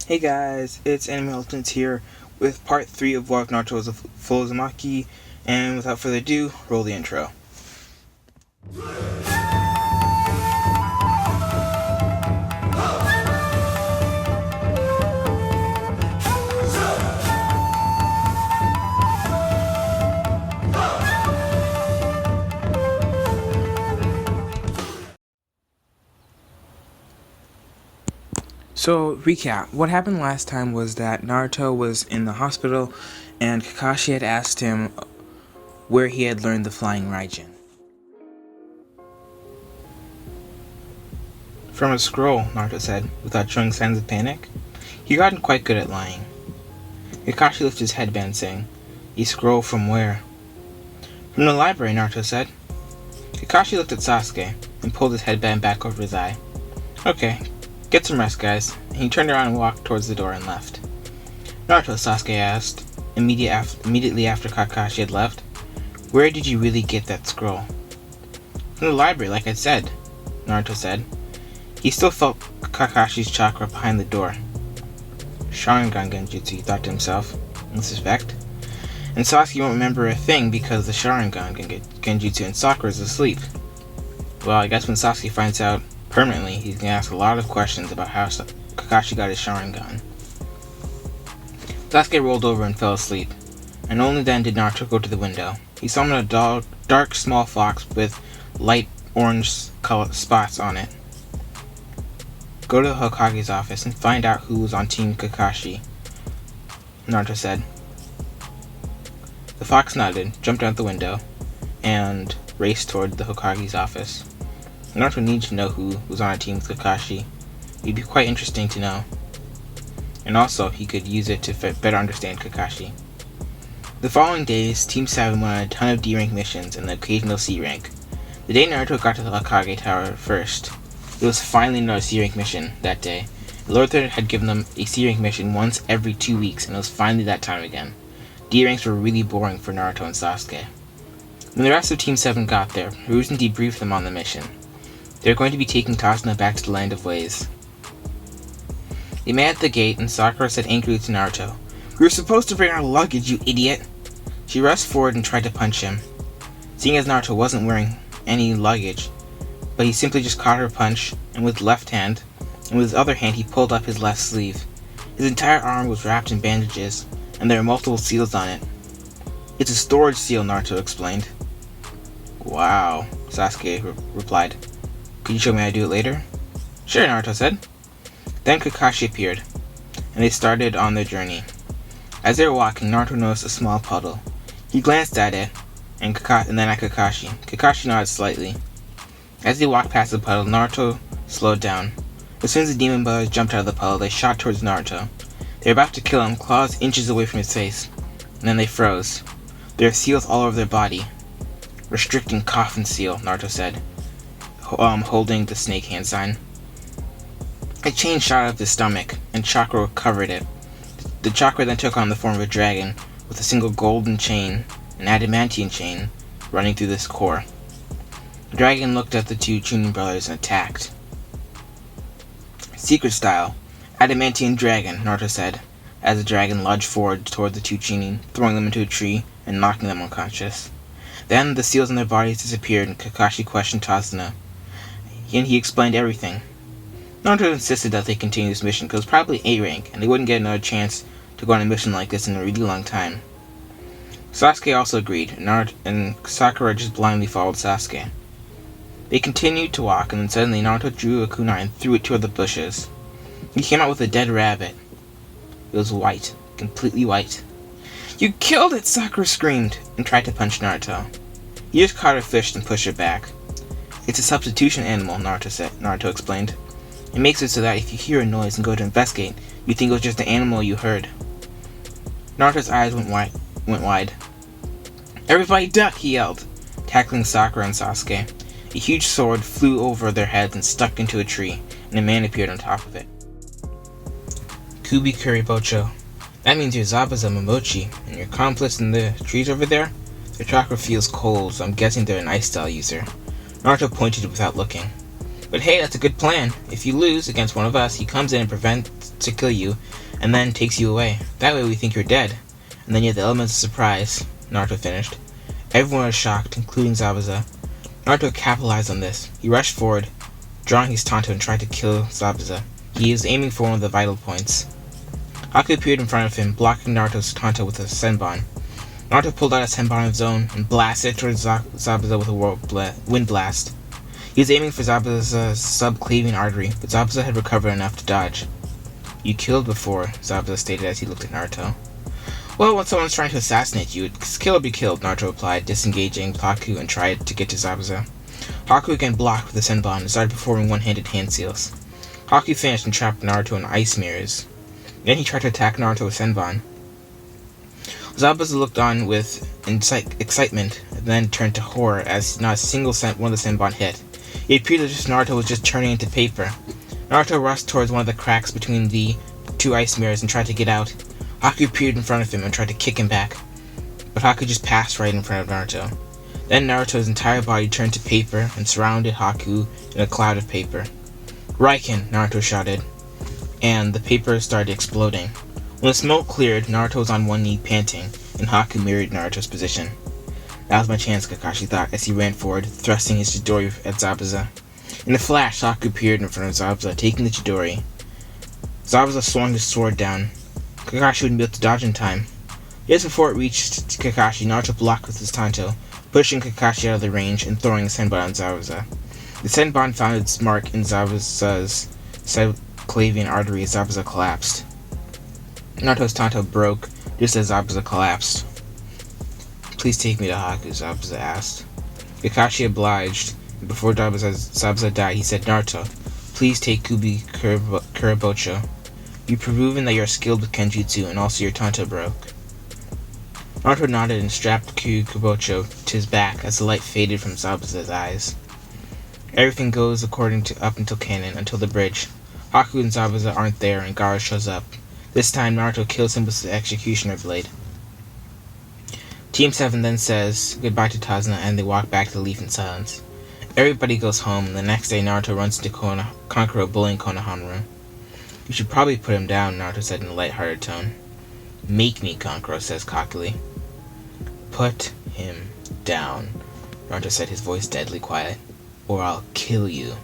Hey guys, it's Anime Ultimates here with part 3 of War of Naruto as a full Uzumaki, and without further ado, roll the intro. So, recap. What happened last time was that Naruto was in the hospital and Kakashi had asked him where he had learned the flying Raijin. From a scroll, Naruto said, without showing signs of panic. He'd gotten quite good at lying. Kakashi lifted his headband, saying, "A scroll from where?" "From the library," Naruto said. Kakashi looked at Sasuke and pulled his headband back over his eye. "Okay, get some rest, guys," and he turned around and walked towards the door and left. "Naruto," Sasuke asked, immediately after Kakashi had left, "where did you really get that scroll?" "From the library, like I said," Naruto said. He still felt Kakashi's chakra behind the door. Sharingan Genjutsu, he thought to himself, in suspect. And Sasuke won't remember a thing because the Sharingan Genjutsu and Sakura is asleep. Well, I guess when Sasuke finds out permanently, he's going to ask a lot of questions about how Kakashi got his Sharingan. Sasuke rolled over and fell asleep, and only then did Naruto go to the window. He summoned a dark small fox with light orange colored spots on it. "Go to the Hokage's office and find out who was on Team Kakashi," Naruto said. The fox nodded, jumped out the window, and raced toward the Hokage's office. Naruto needed to know who was on a team with Kakashi. It'd be quite interesting to know. And also, he could use it to better understand Kakashi. The following days, Team 7 went on a ton of D-rank missions and the occasional C-rank. The day Naruto got to the Hokage Tower first, it was finally another C-rank mission that day. The Lord had given them a C-rank mission once every 2 weeks, and it was finally that time again. D-ranks were really boring for Naruto and Sasuke. When the rest of Team 7 got there, Hiruzen debriefed them on the mission. They were going to be taking Tazuna back to the Land of Ways. They met at the gate, and Sakura said angrily to Naruto, "We were supposed to bring our luggage, you idiot!" She rushed forward and tried to punch him. Seeing as Naruto wasn't wearing any luggage, but he simply just caught her punch, and with left hand, and with his other hand he pulled up his left sleeve. His entire arm was wrapped in bandages, and there were multiple seals on it. "It's a storage seal," Naruto explained. "Wow," Sasuke replied. "Could you show me how to do it later?" "Sure," Naruto said. Then Kakashi appeared, and they started on their journey. As they were walking, Naruto noticed a small puddle. He glanced at it, and then at Kakashi. Kakashi nodded slightly. As they walked past the puddle, Naruto slowed down. As soon as the demon brothers jumped out of the puddle, they shot towards Naruto. They were about to kill him, claws inches away from his face, and then they froze. There were seals all over their body. "Restricting coffin seal," Naruto said, holding the snake hand sign. A chain shot out of his stomach, and chakra covered it. The chakra then took on the form of a dragon, with a single golden chain, an adamantine chain, running through this core. The dragon looked at the two Chunin brothers and attacked. "Secret style, adamantine dragon," Naruto said, as the dragon lunged forward toward the two Chunin, throwing them into a tree and knocking them unconscious. Then the seals on their bodies disappeared, and Kakashi questioned Tazuna, and he explained everything. Naruto insisted that they continue this mission because it was probably A-rank, and they wouldn't get another chance to go on a mission like this in a really long time. Sasuke also agreed, and Sakura just blindly followed Sasuke. They continued to walk, and then suddenly Naruto drew a kunai and threw it toward the bushes. He came out with a dead rabbit. It was white, completely white. "You killed it!" Sakura screamed, and tried to punch Naruto. He just caught her fish and pushed her back. "It's a substitution animal," Naruto explained. "It makes it so that if you hear a noise and go to investigate, you think it was just the animal you heard." Naruto's eyes went wide. "Everybody duck!" he yelled, tackling Sakura and Sasuke. A huge sword flew over their heads and stuck into a tree, and a man appeared on top of it. "Kubi Kuribocho. That means you're Zabuza Momochi, and your accomplice in the trees over there? Their chakra feels cold, so I'm guessing they're an ice style user." Naruto pointed without looking. But hey, that's a good plan. If you lose against one of us, he comes in and prevents to kill you, and then takes you away. That way we think you're dead. And then you have the elements of surprise. Naruto finished. Everyone was shocked, including Zabuza. Naruto capitalized on this. He rushed forward, drawing his Tanto and tried to kill Zabuza. He was aiming for one of the vital points. Haku appeared in front of him, blocking Naruto's Tanto with a Senbon. Naruto pulled out a Senbon of his own and blasted towards Zabuza with a wind blast. He was aiming for Zabuza's subclavian artery, but Zabuza had recovered enough to dodge. You killed before, Zabuza stated as he looked at Naruto. Well, when someone's trying to assassinate you, it's kill or be killed, Naruto replied, disengaging Haku and tried to get to Zabuza. Haku again blocked with the Senbon and started performing one-handed hand seals. Haku finished and trapped Naruto in ice mirrors. Then he tried to attack Naruto with Senbon. Zabuza looked on with excitement and then turned to horror as not a single one of the Senbon hit. It appeared as if Naruto was just turning into paper. Naruto rushed towards one of the cracks between the two ice mirrors and tried to get out. Haku appeared in front of him and tried to kick him back, but Haku just passed right in front of Naruto. Then Naruto's entire body turned to paper and surrounded Haku in a cloud of paper. Raiken, Naruto shouted, and the paper started exploding. When the smoke cleared, Naruto was on one knee panting, and Haku mirrored Naruto's position. That was my chance, Kakashi thought as he ran forward, thrusting his Chidori at Zabuza. In a flash, Haku appeared in front of Zabuza, taking the Chidori. Zabuza swung his sword down. Kakashi wouldn't be able to dodge in time. Just before it reached Kakashi, Naruto blocked with his Tanto, pushing Kakashi out of the range and throwing a Senbon on Zabuza. The Senbon found its mark in Zabuza's subclavian artery as Zabuza collapsed. Naruto's Tanto broke just as Zabuza collapsed. Please take me to Haku, Zabuza asked. Kakashi obliged, and before Zabuza died, he said, Naruto, please take Kubi Kurabocho. You've proven that you're skilled with Kenjutsu, and also your Tanto broke. Naruto nodded and strapped Kurabocho to his back as the light faded from Zabuza's eyes. Everything goes according to up until canon, until the bridge. Haku and Zabuza aren't there, and Gaara shows up. This time, Naruto kills him with the Executioner Blade. Team 7 then says goodbye to Tazuna, and they walk back to the Leaf in silence. Everybody goes home, and the next day Naruto runs into Kankuro bullying Konohamaru. You should probably put him down, Naruto said in a light-hearted tone. Make me, Kankuro says cockily. Put him down, Naruto said, his voice deadly quiet, or I'll kill you,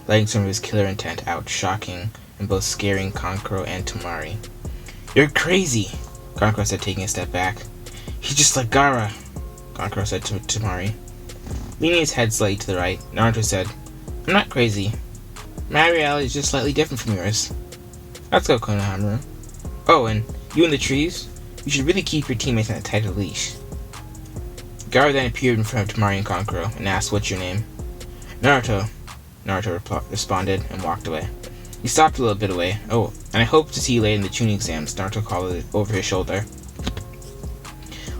letting some of his killer intent out, shocking and both scaring Kankuro and Temari. You're crazy, Kankuro said, taking a step back. He's just like Gaara, Kankuro said to Temari. Leaning his head slightly to the right, Naruto said, I'm not crazy. My reality is just slightly different from yours. Let's go, Konohamaru. Oh, and you in the trees? You should really keep your teammates on a tighter leash. Gaara then appeared in front of Temari and Kankuro and asked, what's your name? Naruto, Naruto responded and walked away. He stopped a little bit away. Oh, and I hope to see you later in the Chunin exams, Naruto called over his shoulder.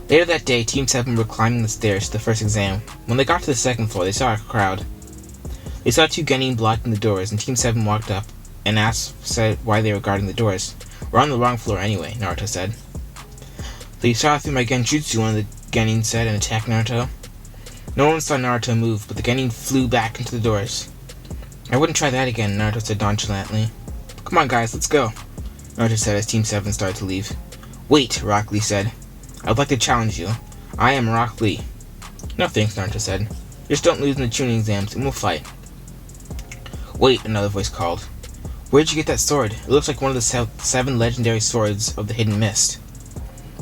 Later that day, Team 7 were climbing the stairs to the first exam. When they got to the second floor, they saw a crowd. They saw two genin blocking the doors, and Team 7 walked up and said why they were guarding the doors. We're on the wrong floor anyway, Naruto said. They saw through my genjutsu, one of the genin said, and attacked Naruto. No one saw Naruto move, but the genin flew back into the doors. I wouldn't try that again, Naruto said nonchalantly. Come on guys, let's go, Naruto said as Team 7 started to leave. Wait, Rock Lee said. I would like to challenge you. I am Rock Lee. No thanks, Naruto said. Just don't lose in the Chunin exams and we'll fight. Wait, another voice called. Where'd you get that sword? It looks like one of the 7 legendary swords of the Hidden Mist.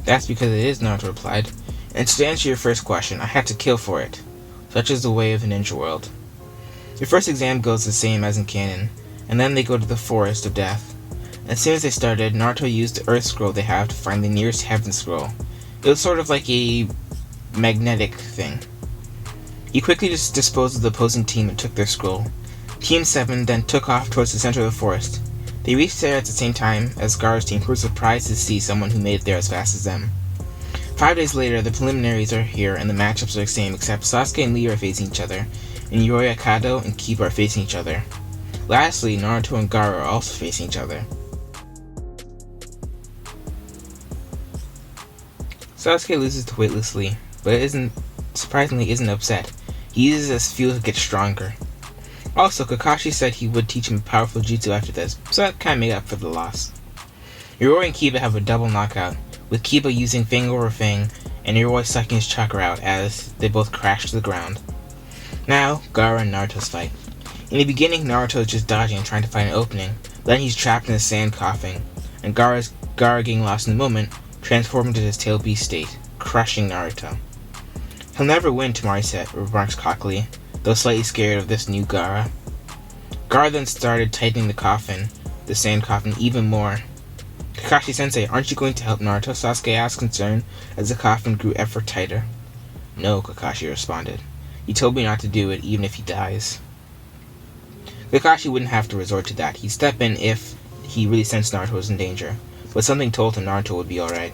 That's because it is, Naruto replied. And to answer your first question, I had to kill for it. Such is the way of the ninja world. Your first exam goes the same as in canon, and then they go to the Forest of Death. As soon as they started, Naruto used the Earth Scroll they have to find the nearest Heaven Scroll. It was sort of like a magnetic thing. He quickly just disposed of the opposing team and took their scroll. Team 7 then took off towards the center of the forest. They reached there at the same time as Gaara's team, who were surprised to see someone who made it there as fast as them. 5 days later, the preliminaries are here and the matchups are the same, except Sasuke and Lee are facing each other, and Yori Kado and Kiba are facing each other. Lastly, Naruto and Gaara are also facing each other. Sasuke loses to Weightless Lee, but surprisingly isn't upset. He uses his fuel to get stronger. Also, Kakashi said he would teach him a powerful jutsu after this, so that kinda made up for the loss. Yoroi and Kiba have a double knockout, with Kiba using Fang over Fang, and Yoroi sucking his chakra out as they both crash to the ground. Now, Gaara and Naruto's fight. In the beginning, Naruto is just dodging and trying to find an opening, but then he's trapped in the sand coughing, and Gaara getting lost in the moment, transformed into his tail beast state, crushing Naruto. He'll never win, Tamari remarks cockily, though slightly scared of this new Gaara. Gaara then started tightening the sand coffin even more. Kakashi-sensei, aren't you going to help Naruto? Sasuke asked, concerned, as the coffin grew ever tighter. No, Kakashi responded. He told me not to do it, even if he dies. Kakashi wouldn't have to resort to that. He'd step in if he really sensed Naruto was in danger, but something told him Naruto would be alright.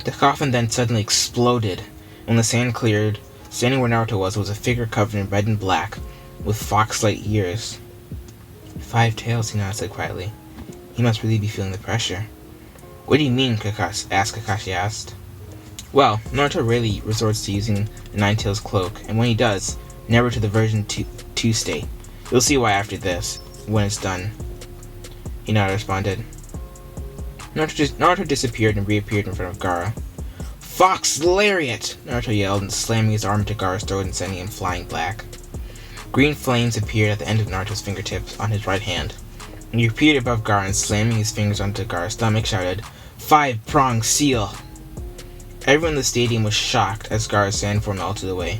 The coffin then suddenly exploded, and when the sand cleared, standing where Naruto was a figure covered in red and black, with fox-like ears. 5 tails, Hinata said quietly. He must really be feeling the pressure. What do you mean, Kakashi asked. Well, Naruto rarely resorts to using the Nine Tails cloak, and when he does, never to the version 2 state. You'll see why after this, when it's done. Hinata responded. Naruto disappeared and reappeared in front of Gaara. Fox Lariat! Naruto yelled, and slamming his arm into Gaara's throat and sending him flying back. Green flames appeared at the end of Naruto's fingertips on his right hand. And he repeated above Gaara and slamming his fingers onto Gaara's stomach shouted, 5-prong seal! Everyone in the stadium was shocked as Gaara's sand form melted away.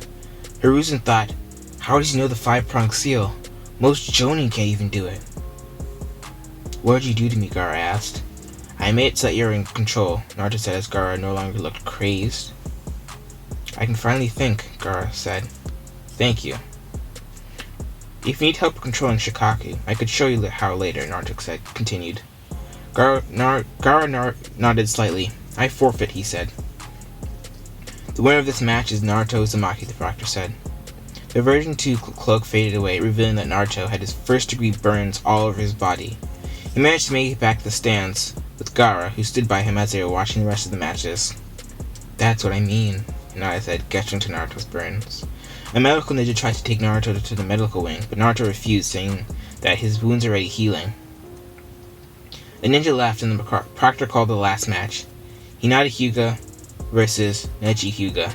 Hiruzen thought, how does he know the 5-prong seal? Most Jonin can't even do it. What did you do to me? Gaara asked. I made it so that you're in control, Naruto said as Gaara no longer looked crazed. I can finally think, Gaara said. Thank you. If you need help controlling Shikaku, I could show you how later, Naruto continued. Gaara nodded slightly. I forfeit, he said. The winner of this match is Naruto Uzumaki, the proctor said. The version 2 cloak faded away, revealing that Naruto had his first-degree burns all over his body. He managed to make it back to the stands, with Gaara, who stood by him as they were watching the rest of the matches. That's what I mean, Hinata said, gesturing to Naruto's burns. A medical ninja tried to take Naruto to the medical wing, but Naruto refused, saying that his wounds are already healing. The ninja left, and the proctor called the last match. Hinata Hyuga versus Neji Hyuga.